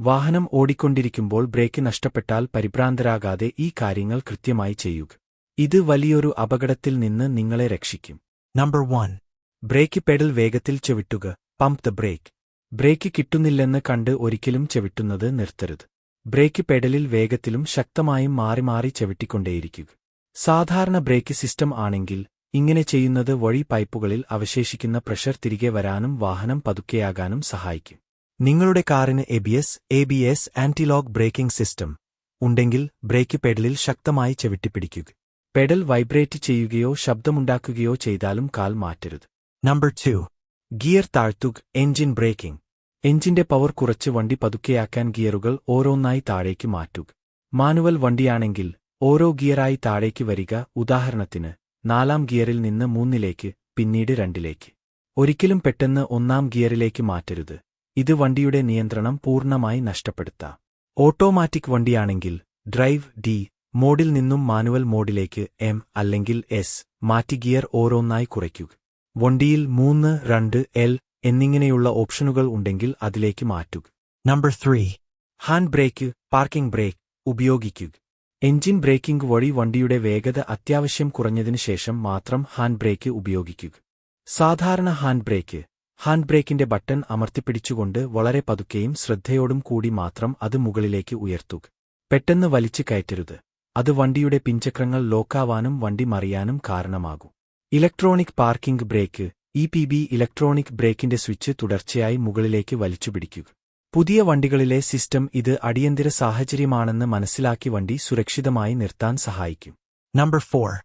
വാഹനം ഓടിക്കൊണ്ടിരിക്കുമ്പോൾ ബ്രേക്ക് നഷ്ടപ്പെട്ടാൽ പരിഭ്രാന്തരാകാതെ ഈ കാര്യങ്ങൾ കൃത്യമായി ചെയ്യുക. ഇത് വലിയൊരു അപകടത്തിൽ നിന്ന് നിങ്ങളെ രക്ഷിക്കും. Number 1. ബ്രേക്ക് പെഡൽ വേഗത്തിൽ ചവിട്ടുക. Pump the brake. ബ്രേക്ക് കിട്ടുന്നില്ലെന്ന് കണ്ട് ഒരിക്കലും ചവിട്ടുന്നത് നിർത്തരുത്. ബ്രേക്ക് പെഡലിൽ വേഗത്തിലും ശക്തമായും മാറി മാറി ചവിട്ടിക്കൊണ്ടേയിരിക്കുക. സാധാരണ ബ്രേക്ക് സിസ്റ്റം ആണെങ്കിൽ ഇങ്ങനെ ചെയ്യുന്നത് വഴി പൈപ്പുകളിൽ അവശേഷിക്കുന്ന പ്രഷർ തിരികെ വരാനും വാഹനം പതുക്കെയാകാനും സഹായിക്കും. നിങ്ങളുടെ കാറിന് ABS ആന്റി-ലോക്ക് ബ്രേക്കിംഗ് സിസ്റ്റം ഉണ്ടെങ്കിൽ ബ്രേക്ക് പെഡലിൽ ശക്തമായി ചവിട്ടിപ്പിടിക്കുക. പെഡൽ വൈബ്രേറ്റ് ചെയ്യുകയോ ശബ്ദമുണ്ടാക്കുകയോ ചെയ്താലും കാൽ മാറ്റരുത്. Number 2. ഗിയർ താഴ്ത്തുക. Engine braking. എഞ്ചിന്റെ പവർ കുറച്ച് വണ്ടി പതുക്കെയാക്കാൻ ഗിയറുകൾ ഓരോന്നായി താഴേക്ക് മാറ്റുക. മാനുവൽ വണ്ടിയാണെങ്കിൽ ഓരോ ഗിയറായി താഴേക്ക് വരിക. ഉദാഹരണത്തിന് 4-ാം ഗിയറിൽ നിന്ന് 3-ലേക്ക്, പിന്നീട് 2-ലേക്ക്. ഒരിക്കലും പെട്ടെന്ന് 1-ാം ഗിയറിലേക്ക് മാറ്റരുത്. ഇത് വണ്ടിയുടെ നിയന്ത്രണം പൂർണ്ണമായി നഷ്ടപ്പെടുത്താം. ഓട്ടോമാറ്റിക് വണ്ടിയാണെങ്കിൽ ഡ്രൈവ് D മോഡിൽ നിന്നും മാനുവൽ മോഡിലേക്ക് M അല്ലെങ്കിൽ S മാറ്റി ഗിയർ ഓരോന്നായി കുറയ്ക്കുക. വണ്ടിയിൽ 3, 2, L എന്നിങ്ങനെയുള്ള ഓപ്ഷനുകൾ ഉണ്ടെങ്കിൽ അതിലേക്ക് മാറ്റുക. Number 3. Hand brake, parking brake ഉപയോഗിക്കുക. എഞ്ചിൻ ബ്രേക്കിംഗ് വഴി വണ്ടിയുടെ വേഗത അത്യാവശ്യം കുറഞ്ഞതിനു ശേഷം മാത്രം ഹാൻഡ് ബ്രേക്ക് ഉപയോഗിക്കുക. സാധാരണ ഹാൻഡ് ബ്രേക്കിന്റെ ബട്ടൺ അമർത്തിപ്പിടിച്ചുകൊണ്ട് വളരെ പതുക്കെയും ശ്രദ്ധയോടും കൂടി മാത്രം അത് മുകളിലേക്ക് ഉയർത്തുക. പെട്ടെന്ന് വലിച്ചു കയറ്റരുത്. അത് വണ്ടിയുടെ പിൻചക്രങ്ങൾ ലോക്കാവാനും വണ്ടി മറിയാനും കാരണമാകും. Electronic parking brake EPB electronic ബ്രേക്കിന്റെ സ്വിച്ച് തുടർച്ചയായി മുകളിലേക്ക് വലിച്ചുപിടിക്കുക. പുതിയ വണ്ടികളിലെ സിസ്റ്റം ഇത് അടിയന്തര സാഹചര്യമാണെന്ന് മനസ്സിലാക്കി വണ്ടി സുരക്ഷിതമായി നിർത്താൻ സഹായിക്കും. Number 4.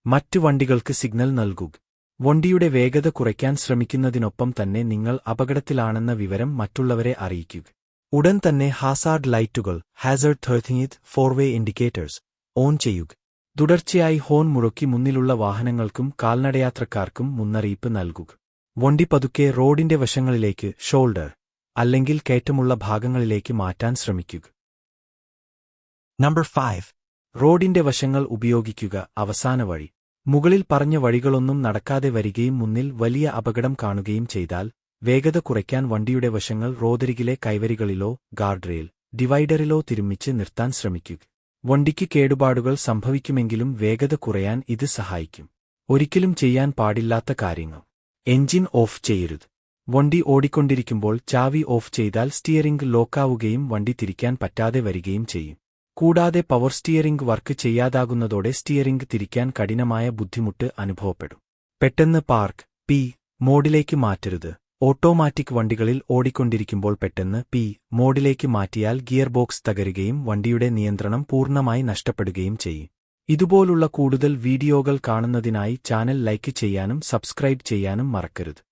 മറ്റ് വണ്ടികൾക്ക് സിഗ്നൽ നൽകുക. വണ്ടിയുടെ വേഗത കുറയ്ക്കാൻ ശ്രമിക്കുന്നതിനൊപ്പം തന്നെ നിങ്ങൾ അപകടത്തിലാണെന്ന വിവരം മറ്റുള്ളവരെ അറിയിക്കുക. ഉടൻ തന്നെ ഹാസാർഡ് ലൈറ്റുകൾ Hazard 13th four way indicators on ചെയ്യുക. തുടർച്ചയായി ഹോൺ മുഴക്കി മുന്നിലുള്ള വാഹനങ്ങൾക്കും കാൽനടയാത്രക്കാർക്കും മുന്നറിയിപ്പ് നൽകുക. വണ്ടി പതുക്കെ റോഡിന്റെ വശങ്ങളിലേക്ക്, ഷോൾഡർ അല്ലെങ്കിൽ കയറ്റമുള്ള ഭാഗങ്ങളിലേക്ക് മാറ്റാൻ ശ്രമിക്കുക. Number 5. റോഡിന്റെ വശങ്ങൾ ഉപയോഗിക്കുക. അവസാന വഴി. മുകളിൽ പറഞ്ഞ വഴികളൊന്നും നടക്കാതെ വരികയും മുന്നിൽ വലിയ അപകടം കാണുകയും ചെയ്താൽ വേഗത കുറയ്ക്കാൻ വണ്ടിയുടെ വശങ്ങൾ റോഡരികിലെ കൈവരികളിലോ ഗാർഡ്റെയിൽ ഡിവൈഡറിലോ തിരുമ്മിച്ച് നിർത്താൻ ശ്രമിക്കുക. വണ്ടിക്ക് കേടുപാടുകൾ സംഭവിക്കുമെങ്കിലും വേഗത കുറയാൻ ഇത് സഹായിക്കും. ഒരിക്കലും ചെയ്യാൻ പാടില്ലാത്ത കാര്യങ്ങൾ. എഞ്ചിൻ ഓഫ് ചെയ്യരുത്. വണ്ടി ഓടിക്കൊണ്ടിരിക്കുമ്പോൾ ചാവി ഓഫ് ചെയ്താൽ സ്റ്റിയറിംഗ് ലോക്കാവുകയും വണ്ടി തിരിക്കാൻ പറ്റാതെ വരികയും ചെയ്യും. കൂടാതെ പവർ സ്റ്റിയറിംഗ് വർക്ക് ചെയ്യാതാകുന്നതോടെ സ്റ്റിയറിംഗ് തിരിക്കാൻ കഠിനമായ ബുദ്ധിമുട്ട് അനുഭവപ്പെടും. പെട്ടെന്ന് പാർക്ക് P മോഡിലേക്ക് മാറ്റരുത്. ഓട്ടോമാറ്റിക് വണ്ടികളിൽ ഓടിക്കൊണ്ടിരിക്കുമ്പോൾ പെട്ടെന്ന് P മോഡിലേക്ക് മാറ്റിയാൽ ഗിയർ ബോക്സ് തകരുകയും വണ്ടിയുടെ നിയന്ത്രണം പൂർണ്ണമായി നഷ്ടപ്പെടുകയും ചെയ്യും. ഇതുപോലുള്ള കൂടുതൽ വീഡിയോകൾ കാണുന്നതിനായി ചാനൽ ലൈക്ക് ചെയ്യാനും സബ്സ്ക്രൈബ് ചെയ്യാനും മറക്കരുത്.